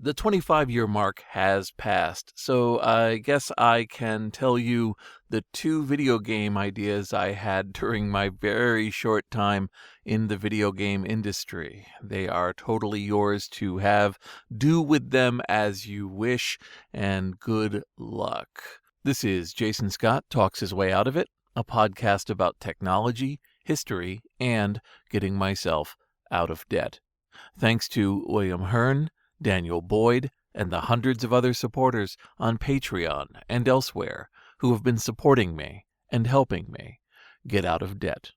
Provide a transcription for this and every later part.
The 25-year mark has passed, so I guess I can tell you the two video game ideas I had during my very short time in the video game industry. They are totally yours to have. Do with them as you wish, and good luck. This is Jason Scott Talks His Way Out of It, a podcast about technology, history, and getting myself out of debt. Thanks to William Hearn, Daniel Boyd, and the hundreds of other supporters on Patreon and elsewhere who have been supporting me and helping me get out of debt.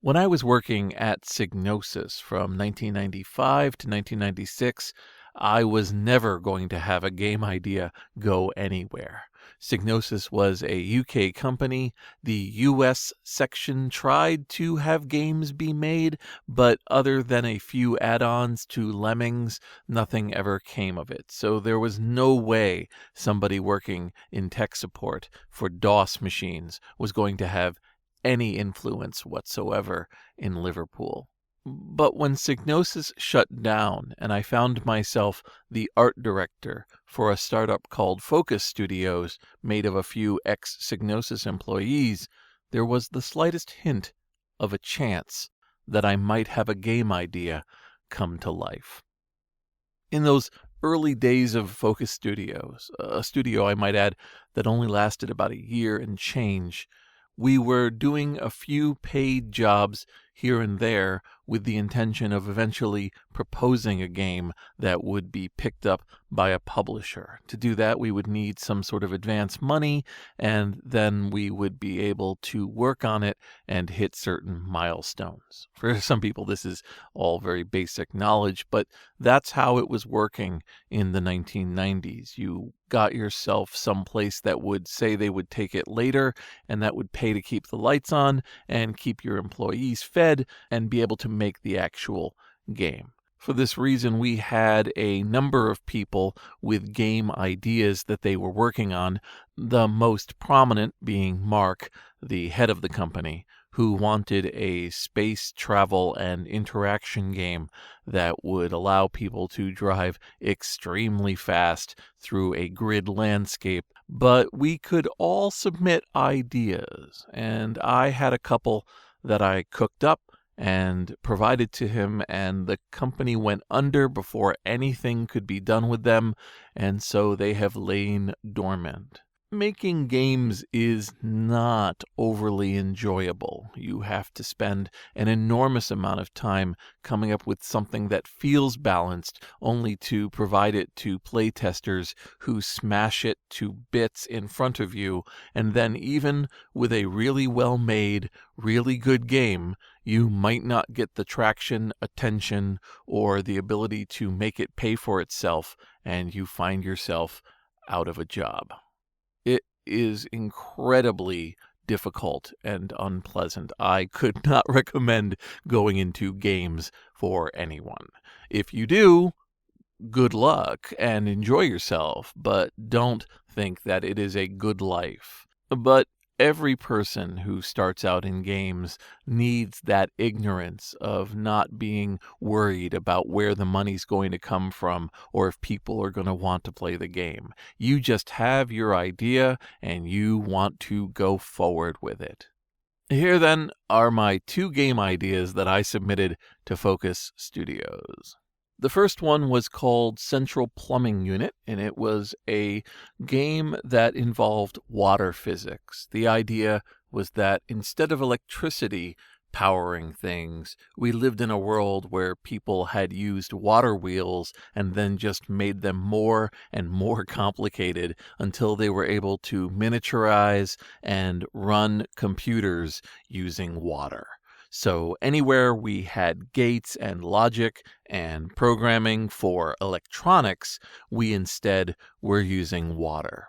When I was working at Psygnosis from 1995 to 1996, I was never going to have a game idea go anywhere. Psygnosis was a UK company. The US section tried to have games be made, but other than a few add-ons to Lemmings, nothing ever came of it. So there was no way somebody working in tech support for DOS machines was going to have any influence whatsoever in Liverpool. But when Psygnosis shut down and I found myself the art director for a startup called Focus Studios, made of a few ex-Psygnosis employees, there was the slightest hint of a chance that I might have a game idea come to life. In those early days of Focus Studios, a studio I might add that only lasted about a year and change, we were doing a few paid jobs here and there with the intention of eventually proposing a game that would be picked up by a publisher. To do that, we would need some sort of advance money, and then we would be able to work on it and hit certain milestones. For some people, this is all very basic knowledge, but that's how it was working in the 1990s. You got yourself someplace that would say they would take it later, and that would pay to keep the lights on and keep your employees fed and be able to make the actual game. For this reason, we had a number of people with game ideas that they were working on, the most prominent being Mark, the head of the company, who wanted a space travel and interaction game that would allow people to drive extremely fast through a grid landscape. But we could all submit ideas, and I had a couple that I cooked up and provided to him, and the company went under before anything could be done with them, and so they have lain dormant. Making games is not overly enjoyable. You have to spend an enormous amount of time coming up with something that feels balanced, only to provide it to playtesters who smash it to bits in front of you, and then even with a really well-made, really good game, you might not get the traction, attention, or the ability to make it pay for itself, and you find yourself out of a job. It is incredibly difficult and unpleasant. I could not recommend going into games for anyone. If you do, good luck and enjoy yourself, but don't think that it is a good life. But every person who starts out in games needs that ignorance of not being worried about where the money's going to come from or if people are going to want to play the game. You just have your idea and you want to go forward with it. Here then are my two game ideas that I submitted to Focus Studios. The first one was called Central Plumbing Unit, and it was a game that involved water physics. The idea was that instead of electricity powering things, we lived in a world where people had used water wheels and then just made them more and more complicated until they were able to miniaturize and run computers using water. So anywhere we had gates and logic and programming for electronics, we instead were using water.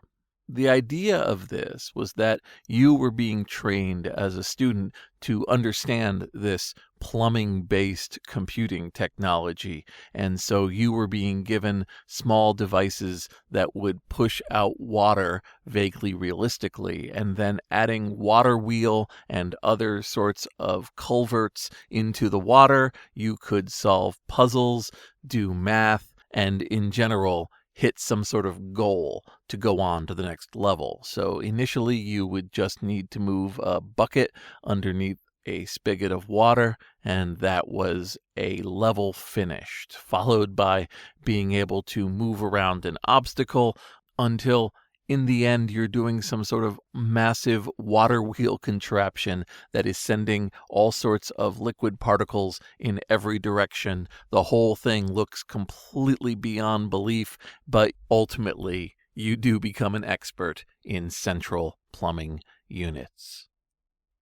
The idea of this was that you were being trained as a student to understand this plumbing-based computing technology, and so you were being given small devices that would push out water vaguely realistically, and then adding water wheel and other sorts of culverts into the water, you could solve puzzles, do math, and in general hit some sort of goal to go on to the next level. So initially you would just need to move a bucket underneath a spigot of water, and that was a level finished, followed by being able to move around an obstacle until in the end you're doing some sort of massive water wheel contraption that is sending all sorts of liquid particles in every direction. The whole thing looks completely beyond belief, but ultimately you do become an expert in central plumbing units.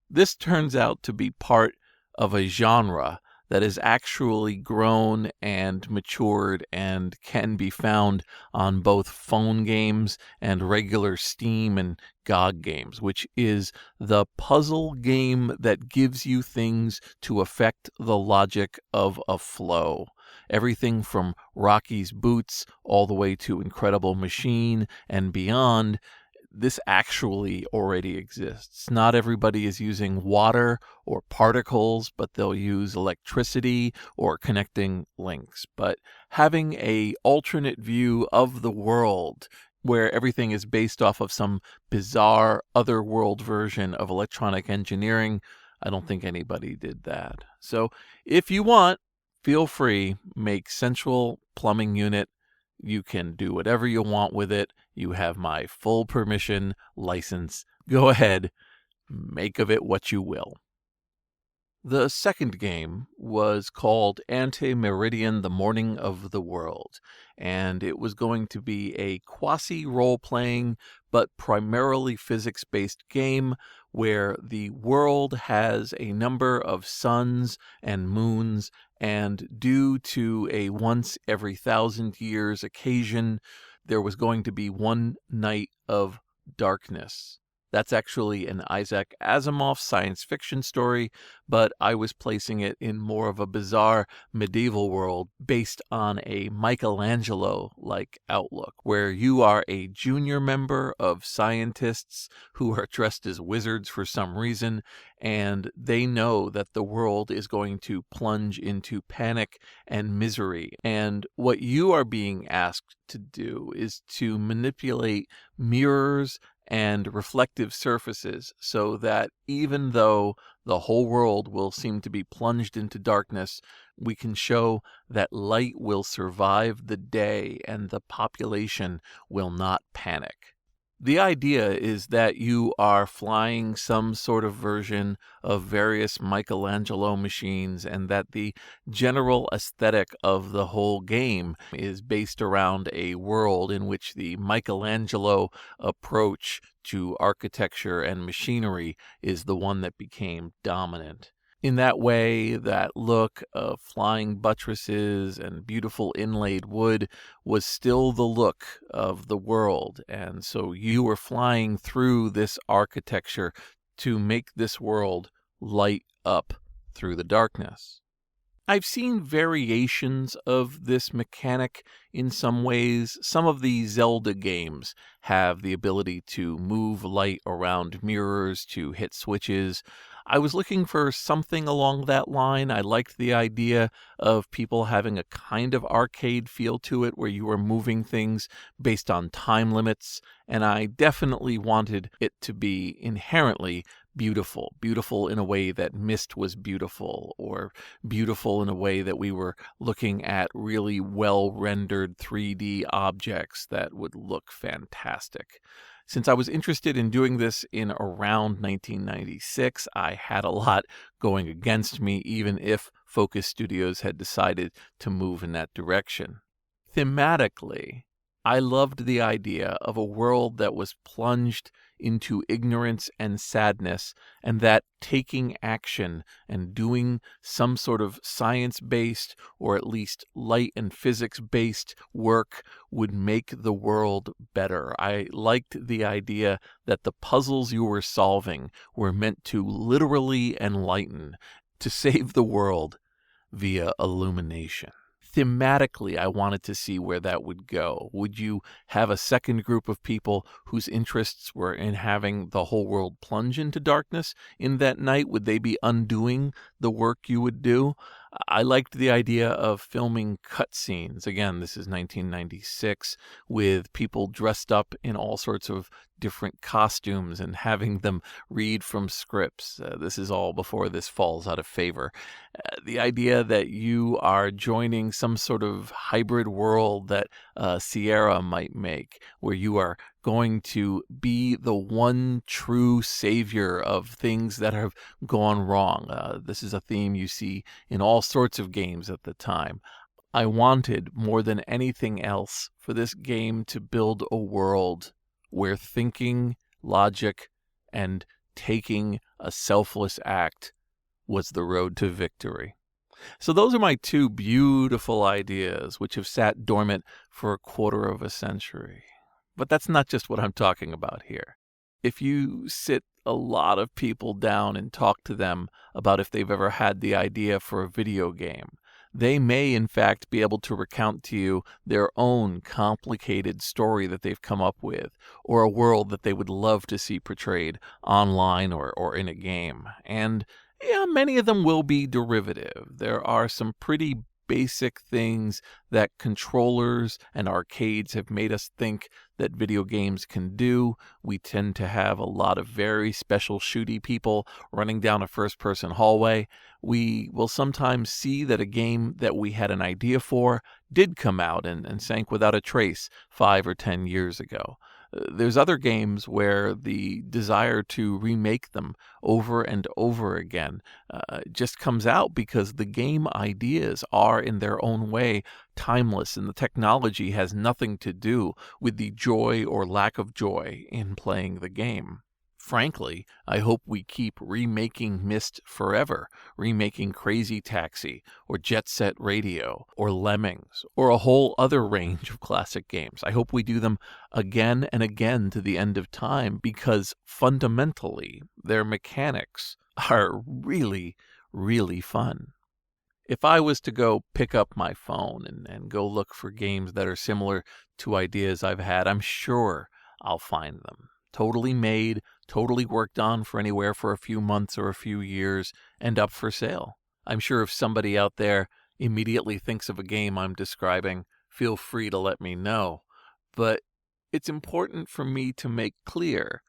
This turns out to be part of a genre that has actually grown and matured and can be found on both phone games and regular Steam and GOG games, which is the puzzle game that gives you things to affect the logic of a flow. Everything from Rocky's Boots all the way to Incredible Machine and beyond. This actually already exists. Not everybody is using water or particles, but they'll use electricity or connecting links. But having an alternate view of the world where everything is based off of some bizarre otherworld version of electronic engineering, I don't think anybody did that. So if you want, feel free, make Central Plumbing Unit. You can do whatever you want with it. You have my full permission, license. Go ahead, make of it what you will. The second game was called Ante-Meridian: The Morning of the World, and it was going to be a quasi-role-playing but primarily physics-based game where the world has a number of suns and moons, and due to a once every 1,000 years occasion, there was going to be one night of darkness. That's actually an Isaac Asimov science fiction story, but I was placing it in more of a bizarre medieval world based on a Michelangelo-like outlook, where you are a junior member of scientists who are dressed as wizards for some reason, and they know that the world is going to plunge into panic and misery. And what you are being asked to do is to manipulate mirrors and reflective surfaces so that even though the whole world will seem to be plunged into darkness, we can show that light will survive the day and the population will not panic. The idea is that you are flying some sort of version of various Michelangelo machines, and that the general aesthetic of the whole game is based around a world in which the Michelangelo approach to architecture and machinery is the one that became dominant. In that way, that look of flying buttresses and beautiful inlaid wood was still the look of the world, and so you were flying through this architecture to make this world light up through the darkness. I've seen variations of this mechanic in some ways. Some of the Zelda games have the ability to move light around mirrors, to hit switches. I was looking for something along that line. I liked the idea of people having a kind of arcade feel to it where you were moving things based on time limits, and I definitely wanted it to be inherently beautiful. Beautiful in a way that Myst was beautiful, or beautiful in a way that we were looking at really well-rendered 3D objects that would look fantastic. Since I was interested in doing this in around 1996, I had a lot going against me, even if Focus Studios had decided to move in that direction. Thematically, I loved the idea of a world that was plunged into ignorance and sadness, and that taking action and doing some sort of science-based or at least light and physics-based work would make the world better. I liked the idea that the puzzles you were solving were meant to literally enlighten, to save the world via illumination. Thematically, I wanted to see where that would go. Would you have a second group of people whose interests were in having the whole world plunge into darkness in that night? Would they be undoing the work you would do. I liked the idea of filming cutscenes. Again, this is 1996, with people dressed up in all sorts of different costumes and having them read from scripts. This is all before this falls out of favor. The idea that you are joining some sort of hybrid world that Sierra might make, where you are going to be the one true savior of things that have gone wrong. This is a theme you see in all sorts of games at the time. I wanted, more than anything else, for this game to build a world where thinking, logic, and taking a selfless act was the road to victory. So those are my two beautiful ideas, which have sat dormant for a quarter of a century. But that's not just what I'm talking about here. If you sit a lot of people down and talk to them about if they've ever had the idea for a video game, they may in fact be able to recount to you their own complicated story that they've come up with, or a world that they would love to see portrayed online or in a game. And yeah, many of them will be derivative. There are some pretty basic things that controllers and arcades have made us think that video games can do. We tend to have a lot of very special shooty people running down a first-person hallway. We will sometimes see that a game that we had an idea for did come out and sank without a trace 5 or 10 years ago. There's other games where the desire to remake them over and over again just comes out because the game ideas are, in their own way, timeless, and the technology has nothing to do with the joy or lack of joy in playing the game. Frankly, I hope we keep remaking Myst forever, remaking Crazy Taxi, or Jet Set Radio, or Lemmings, or a whole other range of classic games. I hope we do them again and again to the end of time, because fundamentally, their mechanics are really, really fun. If I was to go pick up my phone and go look for games that are similar to ideas I've had, I'm sure I'll find them. Totally made, totally worked on for anywhere for a few months or a few years, and up for sale. I'm sure if somebody out there immediately thinks of a game I'm describing, feel free to let me know. But it's important for me to make clear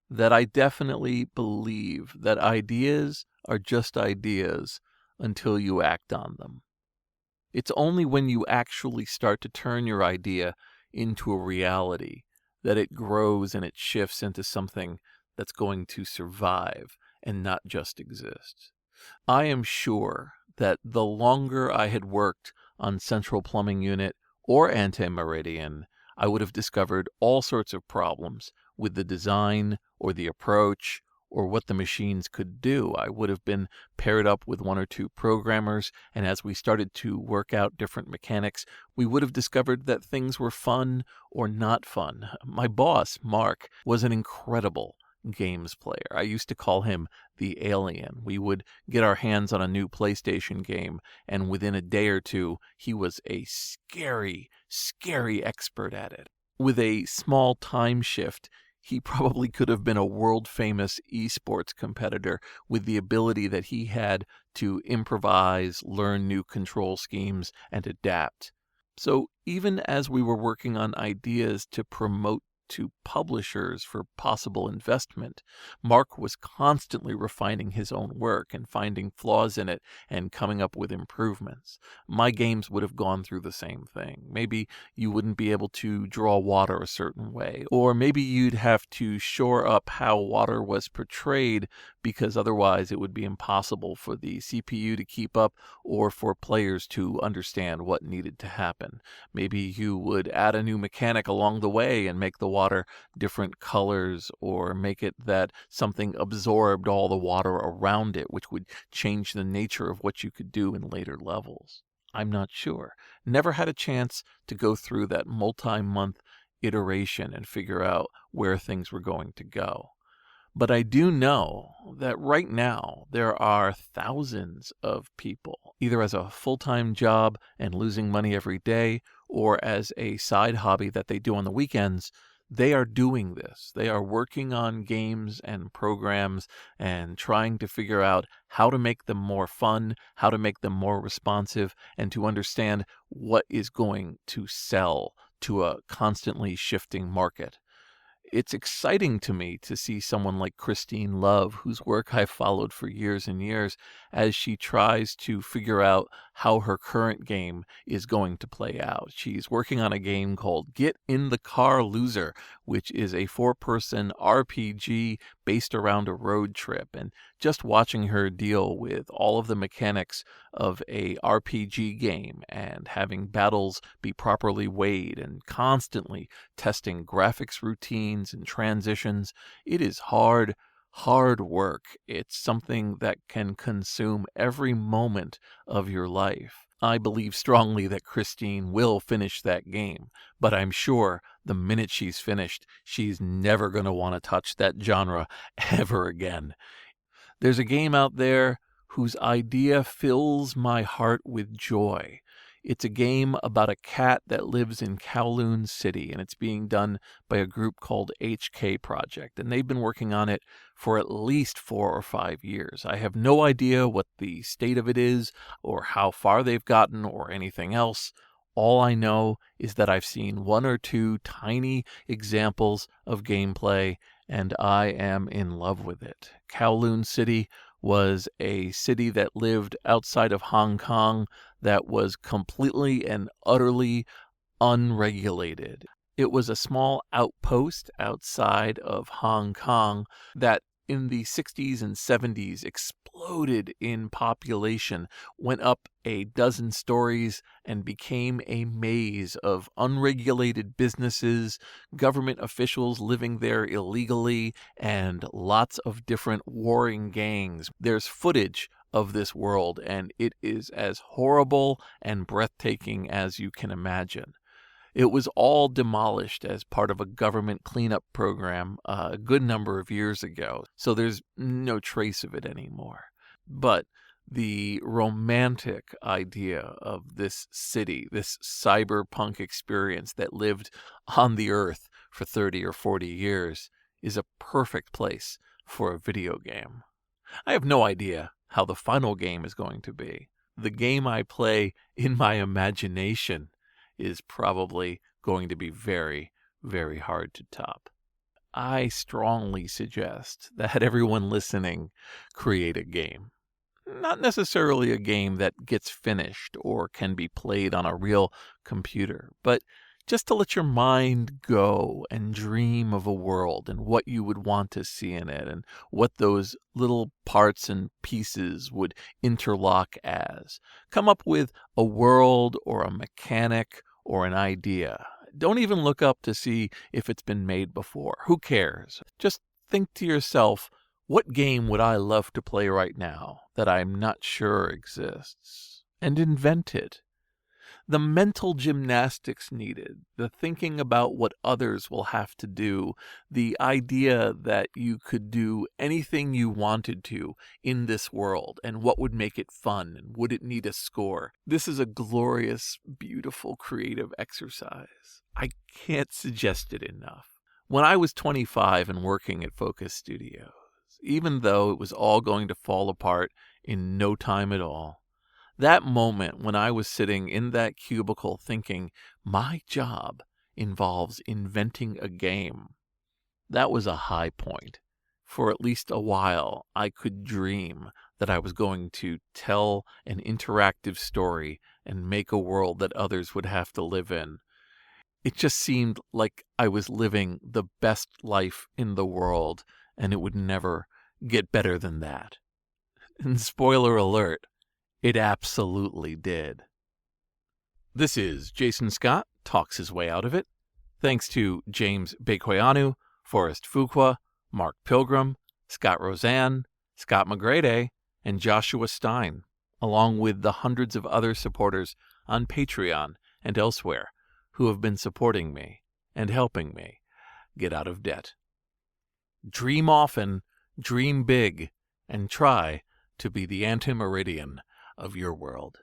that I definitely believe that ideas are just ideas until you act on them. It's only when you actually start to turn your idea into a reality that it grows and it shifts into something that's going to survive and not just exist. I am sure that the longer I had worked on Central Plumbing Unit or Anti-Meridian, I would have discovered all sorts of problems with the design or the approach or what the machines could do. I would have been paired up with one or two programmers, and as we started to work out different mechanics, we would have discovered that things were fun or not fun. My boss, Mark, was an incredible games player. I used to call him the alien. We would get our hands on a new PlayStation game, and within a day or two, he was a scary, scary expert at it. With a small time shift, he probably could have been a world-famous esports competitor with the ability that he had to improvise, learn new control schemes, and adapt. So even as we were working on ideas to promote to publishers for possible investment, Mark was constantly refining his own work and finding flaws in it and coming up with improvements. My games would have gone through the same thing. Maybe you wouldn't be able to draw water a certain way, or maybe you'd have to shore up how water was portrayed because otherwise it would be impossible for the CPU to keep up or for players to understand what needed to happen. Maybe you would add a new mechanic along the way and make the water different colors, or make it that something absorbed all the water around it, which would change the nature of what you could do in later levels. I'm not sure. Never had a chance to go through that multi-month iteration and figure out where things were going to go. But I do know that right now there are thousands of people, either as a full-time job and losing money every day, or as a side hobby that they do on the weekends, They are doing this. They are working on games and programs and trying to figure out how to make them more fun, how to make them more responsive, and to understand what is going to sell to a constantly shifting market. It's exciting to me to see someone like Christine Love, whose work I've followed for years and years, as she tries to figure out how her current game is going to play out. She's working on a game called Get in the Car Loser, which is a 4-person RPG based around a road trip. And just watching her deal with all of the mechanics of a RPG game and having battles be properly weighed and constantly testing graphics routines and transitions, it is hard work. It's something that can consume every moment of your life. I believe strongly that Christine will finish that game, but I'm sure the minute she's finished, she's never going to want to touch that genre ever again. There's a game out there whose idea fills my heart with joy. It's a game about a cat that lives in Kowloon City, and it's being done by a group called HK Project, and they've been working on it for at least 4 or 5 years. I have no idea what the state of it is, or how far they've gotten, or anything else. All I know is that I've seen 1 or 2 tiny examples of gameplay, and I am in love with it. Kowloon City was a city that lived outside of Hong Kong that was completely and utterly unregulated. It was a small outpost outside of Hong Kong that in the 60s and 70s exploded in population, went up a dozen stories, and became a maze of unregulated businesses, government officials living there illegally, and lots of different warring gangs. There's footage of this world, and it is as horrible and breathtaking as you can imagine. It was all demolished as part of a government cleanup program a good number of years ago, so there's no trace of it anymore. But the romantic idea of this city, this cyberpunk experience that lived on the earth for 30 or 40 years, is a perfect place for a video game. I have no idea how the final game is going to be. The game I play in my imagination is probably going to be very, very hard to top. I strongly suggest that everyone listening create a game. Not necessarily a game that gets finished or can be played on a real computer, but just to let your mind go and dream of a world and what you would want to see in it and what those little parts and pieces would interlock as. Come up with a world or a mechanic or an idea. Don't even look up to see if it's been made before. Who cares? Just think to yourself, what game would I love to play right now that I'm not sure exists? And invent it. The mental gymnastics needed, the thinking about what others will have to do, the idea that you could do anything you wanted to in this world and what would make it fun and would it need a score. This is a glorious, beautiful, creative exercise. I can't suggest it enough. When I was 25 and working at Focus Studios, even though it was all going to fall apart in no time at all, that moment when I was sitting in that cubicle thinking, my job involves inventing a game, that was a high point. For at least a while, I could dream that I was going to tell an interactive story and make a world that others would have to live in. It just seemed like I was living the best life in the world, and it would never get better than that. And spoiler alert, it absolutely did. This is Jason Scott talks his way out of it. Thanks to James Bekoyanu, Forrest Fuqua, Mark Pilgrim, Scott Roseanne, Scott McGrady, and Joshua Stein, along with the hundreds of other supporters on Patreon and elsewhere who have been supporting me and helping me get out of debt. Dream often, dream big, and try to be the anti-meridian of your world.